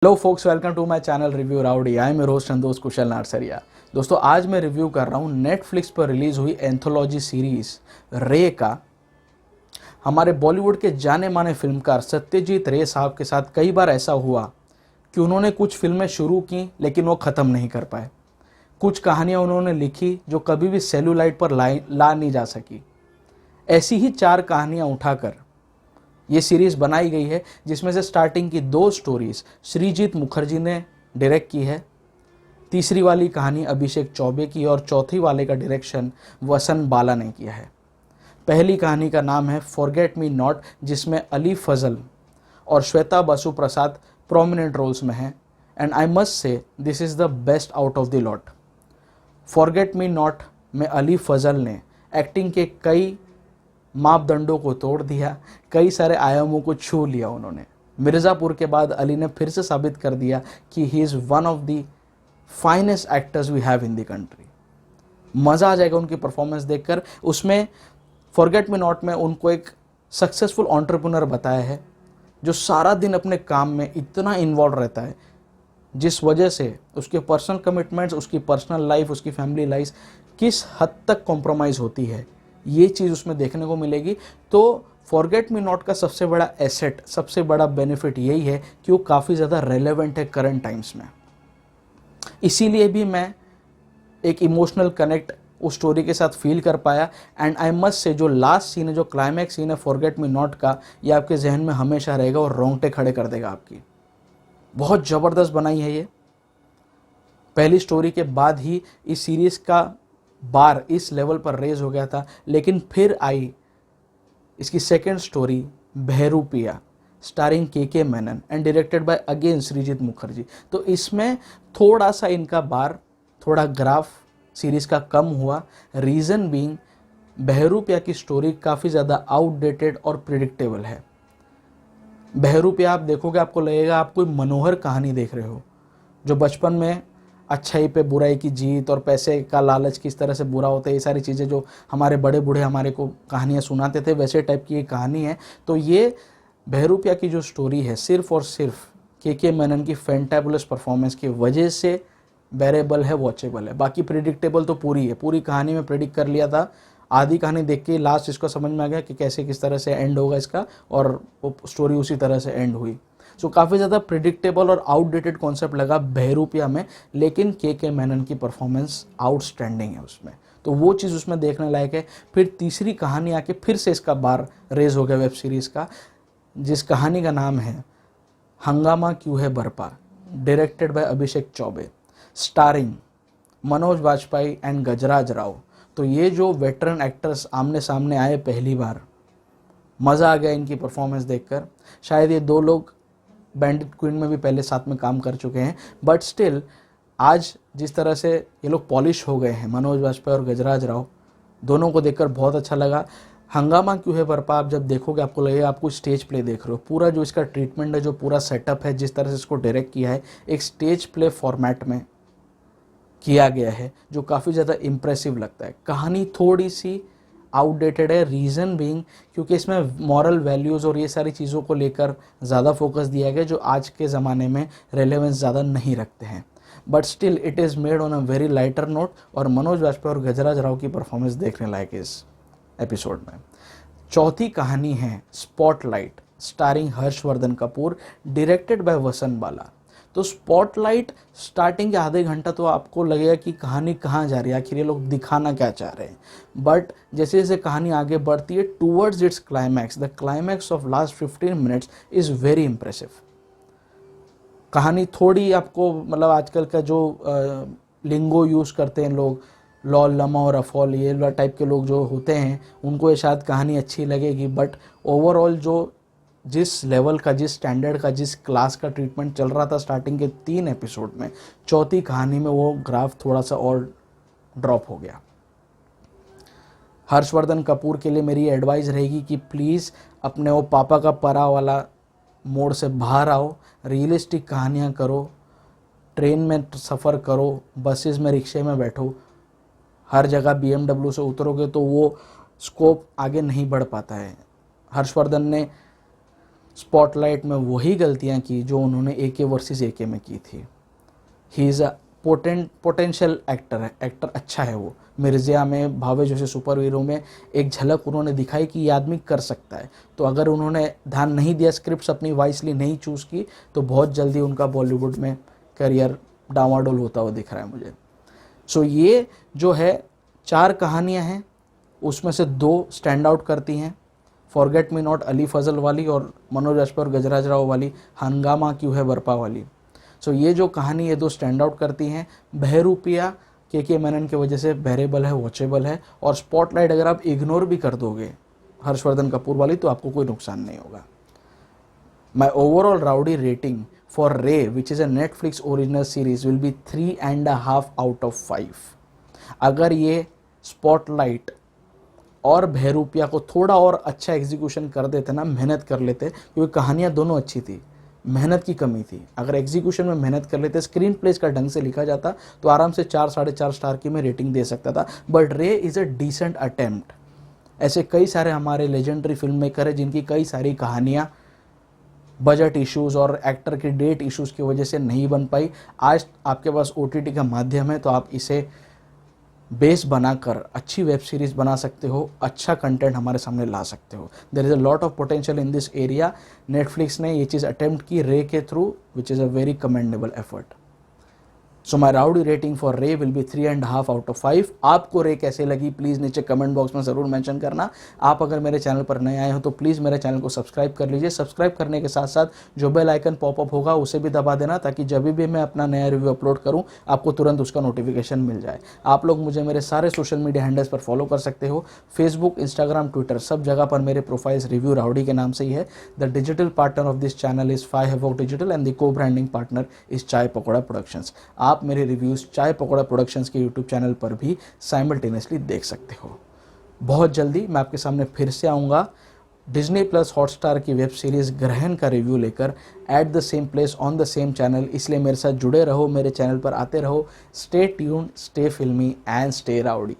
Hello folks, welcome to my channel Review Rowdy. I am your host Santosh Kushal Narsaria. दोस्तों, आज मैं review कर रहा हूँ नेटफ्लिक्स पर रिलीज हुई एंथोलॉजी सीरीज रे का। हमारे बॉलीवुड के जाने माने फिल्मकार सत्यजीत रे साहब के साथ कई बार ऐसा हुआ कि उन्होंने कुछ फिल्में शुरू की लेकिन वो ख़त्म नहीं कर पाए। कुछ कहानियाँ उन्होंने लिखी जो कभी भी सेलुलाइट पर ला नहीं जा सकी। ऐसी ही 4 कहानियाँ उठाकर ये सीरीज़ बनाई गई है, जिसमें से स्टार्टिंग की 2 स्टोरीज श्रीजीत मुखर्जी ने डायरेक्ट की है, तीसरी वाली कहानी अभिषेक चौबे की और चौथी वाले का डायरेक्शन वसन बाला ने किया है। पहली कहानी का नाम है फॉरगेट मी नॉट, जिसमें अली फजल और श्वेता बसु प्रसाद प्रोमिनेंट रोल्स में हैं, and I must say this is the best out of the lot. Forget me not में अली फजल ने एक्टिंग के कई मापदंडों को तोड़ दिया, कई सारे आयामों को छू लिया उन्होंने। मिर्ज़ापुर के बाद अली ने फिर से साबित कर दिया कि he is one of the finest actors we have in the country. मज़ा आ जाएगा उनकी परफॉर्मेंस देखकर। उसमें फॉरगेट मी नॉट में उनको एक सक्सेसफुल एंटरप्रेन्योर बताया है जो सारा दिन अपने काम में इतना इन्वॉल्व रहता है, जिस वजह से उसके पर्सनल कमिटमेंट्स, उसकी पर्सनल लाइफ, उसकी फैमिली लाइफ किस हद तक कॉम्प्रोमाइज़ होती है, ये चीज़ उसमें देखने को मिलेगी। तो फॉरगेट मी नॉट का सबसे बड़ा एसेट, सबसे बड़ा बेनिफिट यही है कि वो काफ़ी ज़्यादा रेलेवेंट है करंट टाइम्स में। इसीलिए भी मैं एक इमोशनल कनेक्ट उस स्टोरी के साथ फील कर पाया। एंड आई मस्ट से जो लास्ट सीन है, जो क्लाइमैक्स सीन है फॉरगेट मी नॉट का, ये आपके जहन में हमेशा रहेगा और रोंगटे खड़े कर देगा आपकी। बहुत ज़बरदस्त बनाई है ये। पहली स्टोरी के बाद ही इस सीरीज़ का बार इस लेवल पर रेज हो गया था, लेकिन फिर आई इसकी second story Bahurupiya, starring K Menon and directed by again Srijit Mukherjee. तो इसमें थोड़ा सा इनका बार, थोड़ा ग्राफ सीरीज़ का कम हुआ। रीज़न बीइंग बहरूपिया की स्टोरी काफ़ी ज़्यादा आउटडेटेड और प्रिडिक्टेबल है। बहरूपिया आप देखोगे, आपको लगेगा आप कोई मनोहर कहानी देख रहे हो, जो बचपन में अच्छाई पे बुराई की जीत और पैसे का लालच किस तरह से बुरा होता है, ये सारी चीज़ें जो हमारे बड़े बूढ़े हमारे को कहानियाँ सुनाते थे, वैसे टाइप की ये कहानी है। तो ये बहरूपिया की जो स्टोरी है, सिर्फ़ और सिर्फ के मेनन की फैंटाबुलस परफॉर्मेंस की वजह से बेरेबल है, वॉचेबल है। बाकी प्रिडिक्टेबल तो पूरी है, पूरी कहानी में प्रिडिक्ट कर लिया था। आधी कहानी देख के लास्ट इसको समझ में आ गया कि कैसे किस तरह से एंड होगा इसका, और वो स्टोरी उसी तरह से एंड हुई। सो काफ़ी ज़्यादा प्रिडिक्टेबल और आउटडेटेड कॉन्सेप्ट लगा बहरूपिया में, लेकिन के मेनन की परफॉर्मेंस आउटस्टैंडिंग है उसमें, तो वो चीज़ उसमें देखने लायक है। फिर तीसरी कहानी आके फिर से इसका बार रेज हो गया वेब सीरीज़ का, जिस कहानी का नाम है Hungama Kyon Hai Barpa, directed by Abhishek Chaubey, starring Manoj Bajpayee and Gajraj Rao. तो ये जो वेटरन एक्टर्स आमने सामने आए पहली बार, मज़ा आ गया इनकी परफॉर्मेंस देखकर। शायद ये 2 लोग बैंडिट क्वीन में भी पहले साथ में काम कर चुके हैं, बट स्टिल आज जिस तरह से ये लोग पॉलिश हो गए हैं, मनोज वाजपेयी और गजराज राव, दोनों को देखकर बहुत अच्छा लगा। हंगामा क्यों है बरपा आप जब देखोगे, आपको लगेगा आप कोई स्टेज प्ले देख रहे हो। पूरा जो इसका ट्रीटमेंट है, जो पूरा सेटअप है, जिस तरह से इसको डायरेक्ट किया है, एक स्टेज प्ले फॉर्मेट में किया गया है, जो काफ़ी ज़्यादा इम्प्रेसिव लगता है। कहानी थोड़ी सी आउटडेटेड है, रीज़न बीइंग क्योंकि इसमें मॉरल वैल्यूज़ और ये सारी चीज़ों को लेकर ज़्यादा फोकस दिया गया, जो आज के ज़माने में रेलेवेंस ज़्यादा नहीं रखते हैं। But still it is made on a very lighter note, और मनोज वाजपेयी और गजराज राव की परफॉर्मेंस देखने लायक इस एपिसोड में। चौथी कहानी है spotlight, starring Harshvardhan Kapoor, directed by वसन बाला। तो स्पॉटलाइट स्टार्टिंग के आधे घंटा तो आपको लगेगा कि कहानी कहाँ जा रही है, आखिर ये लोग दिखाना क्या चाह रहे हैं। बट जैसे जैसे कहानी आगे बढ़ती है towards its climax, the climax of last 15 minutes is very impressive. कहानी थोड़ी आपको, मतलब आजकल का जो लिंगो यूज़ करते हैं लोग, लॉल लमा और अफॉल, ये टाइप के लोग जो होते हैं, उनको ये शायद कहानी अच्छी लगेगी। बट ओवरऑल जो जिस लेवल का, जिस स्टैंडर्ड का, जिस क्लास का ट्रीटमेंट चल रहा था स्टार्टिंग के 3 एपिसोड में, चौथी कहानी में वो ग्राफ थोड़ा सा और ड्रॉप हो गया। हर्षवर्धन कपूर के लिए मेरी एडवाइस रहेगी कि प्लीज़ अपने वो पापा का परा वाला मोड से बाहर आओ, रियलिस्टिक कहानियाँ करो, ट्रेन में सफ़र करो, बसेस में, रिक्शे में बैठो। हर जगह BMW से उतरोगे तो वो स्कोप आगे नहीं बढ़ पाता है। हर्षवर्धन ने स्पॉटलाइट में वही गलतियां की जो उन्होंने AK वर्सेस AK में की थी। He is a potential actor है, एक्टर अच्छा है वो। मिर्ज़िया में, भावे जैसे सुपर हीरो में एक झलक उन्होंने दिखाई कि ये आदमी कर सकता है। तो अगर उन्होंने ध्यान नहीं दिया, स्क्रिप्ट्स अपनी वाइसली नहीं चूज़ की, तो बहुत जल्दी उनका बॉलीवुड में करियर डामाडोल होता हुआ दिख रहा है मुझे। सो ये जो है 4 कहानियाँ हैं, उसमें से 2 स्टैंड आउट करती हैं, forget me not Ali Fazal वाली और मनोज वाजपेयी और गजराज राव वाली हंगामा क्यों है बरपा वाली। सो ये जो कहानी ये 2 स्टैंड आउट करती हैं। बहरूपिया के मेनन की वजह से बेरेबल है, वॉचेबल है। और स्पॉटलाइट अगर आप इग्नोर भी कर दोगे हर्षवर्धन कपूर वाली, तो आपको कोई नुकसान नहीं होगा। My overall rowdy rating for Ray which is a Netflix original series will be 3.5 out of 5। अगर ये स्पॉटलाइट और बहरूपिया को थोड़ा और अच्छा एग्जीक्यूशन कर देते ना, मेहनत कर लेते, क्योंकि कहानियाँ दोनों अच्छी थी, मेहनत की कमी थी। अगर एग्जीक्यूशन में मेहनत कर लेते, स्क्रीन प्ले का ढंग से लिखा जाता, तो आराम से 4 4.5 स्टार की मैं रेटिंग दे सकता था। बट रे इज़ अ डिसेंट अटेम्प्ट। ऐसे कई सारे हमारे लेजेंडरी फिल्म मेकर है जिनकी कई सारी कहानियाँ बजट इश्यूज़ और एक्टर के डेट इश्यूज़ की वजह से नहीं बन पाई। आज आपके पास OTT का माध्यम है, तो आप इसे बेस बनाकर अच्छी वेब सीरीज़ बना सकते हो, अच्छा कंटेंट हमारे सामने ला सकते हो। There is a lot of potential in this area. Netflix ने ये चीज़ अटेम्प्ट की रे के through, which is a very commendable effort. So my rowdy rating for Ray will be 3.5 out of 5। आपको रे कैसे लगी प्लीज़ नीचे कमेंट बॉक्स में ज़रूर मेंशन करना। आप अगर मेरे चैनल पर नए आए हो तो प्लीज़ मेरे चैनल को सब्सक्राइब कर लीजिए। सब्सक्राइब करने के साथ साथ जो बेल आइकन पॉपअप होगा उसे भी दबा देना, ताकि जब भी मैं अपना नया रिव्यू अपलोड करूँ आपको तुरंत उसका नोटिफिकेशन मिल जाए। आप लोग मुझे मेरे सारे सोशल मीडिया हैंडल्स पर फॉलो कर सकते हो, फेसबुक, इंस्टाग्राम, ट्विटर, सब जगह पर मेरे प्रोफाइल्स रिव्यू राउडी के नाम से ही है। The digital partner of this channel is 5 havoc digital and the को ब्रांडिंग पार्टनर इज़ चाय पकौड़ा प्रोडक्शंस। आप मेरे रिव्यूज़ चाय पकौड़ा प्रोडक्शंस के यूट्यूब चैनल पर भी साइमल्टेनियसली देख सकते हो। बहुत जल्दी मैं आपके सामने फिर से आऊँगा डिज्नी प्लस हॉटस्टार की वेब सीरीज़ ग्रहण का रिव्यू लेकर, at the same place on the same channel. इसलिए मेरे साथ जुड़े रहो, मेरे चैनल पर आते रहो। स्टे ट्यून्ड, स्टे फिल्मी एंड स्टे राउडी।